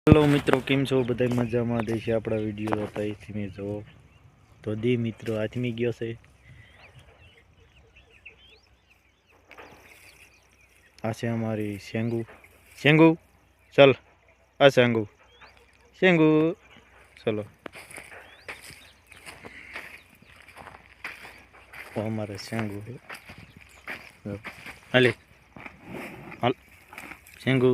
Hello મિત્રો, કેમ છો? બધા મજામાં દેશે આપણા વિડીયો હતા એથી મેં જો તો દી મિત્રો આથમી ગયો છે. આ છે અમારી શેંગુ. શેંગુ ચાલ, આ શેંગુ શેંગુ ચલો. અમારે શેંગુ છે. હાલે હાલ શેંગુ.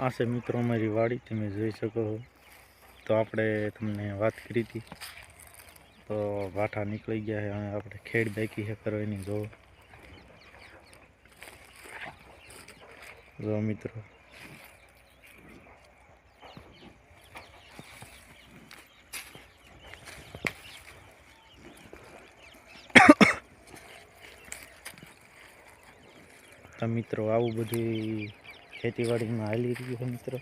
આ છે મિત્રો અમારી વાડી, તમે જોઈ શકો છો. તો આપણે તમને વાત કરી હતી તો વાઠા નીકળી ગયા છે અને આપણે ખેડ બાકી છે કરવાની. જો મિત્રો તો મિત્રો આવું બધું ખેતીવાડીમાં હાલી રહ્યું છે મિત્રો.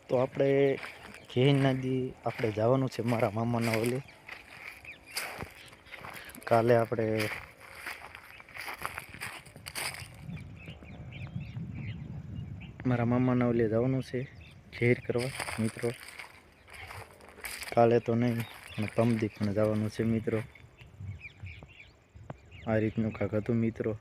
તો આપણે ઘેન નદી આપણે જવાનું છે મારા મામાના ઓલે. કાલે આપણે મારા મામાના ઓલે જવાનું છે ખેર કરવા મિત્રો. કાલે તો નહીં પણ પમદી પણ જવાનું છે મિત્રો. આ રીતનું કાંક હતું મિત્રો.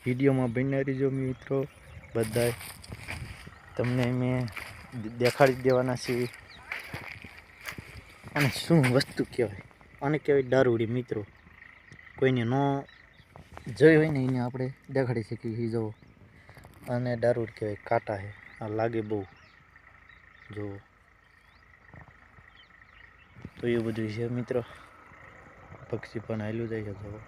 વિડીયોમાં બન્યા રહીજો મિત્રો બધાય. તમને મેં દેખાડી દેવાના છે. અને શું વસ્તુ કહેવાય, આને કહેવાય દારૂડી મિત્રો. કોઈને ન જોઈ હોય ને એને આપણે દેખાડી શકીએ. જુઓ, અને દારૂડ કહેવાય. કાંટા છે, આ લાગે બહુ. જુઓ તો એ બધું છે મિત્રો. પક્ષી પણ હાલ્યું જાય છે. જુઓ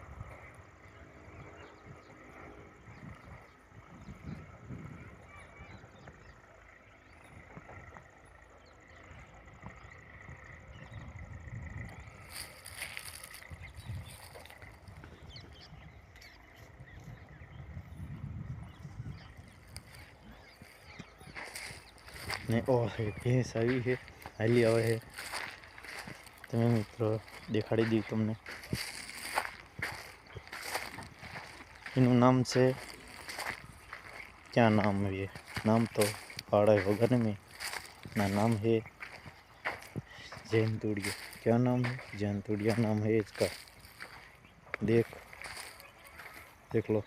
ને ઓ ભેંસ આવી છે, હાલી આવે છે. તમે મિત્રો દેખાડી દઉં તમને. એનું નામ છે, क्या नाम है ये, नाम तो पाड़ा होगा ना में ना, नाम है जैनतुड़िया. क्या नाम है? जैनतुड़िया नाम है इसका. देख लो.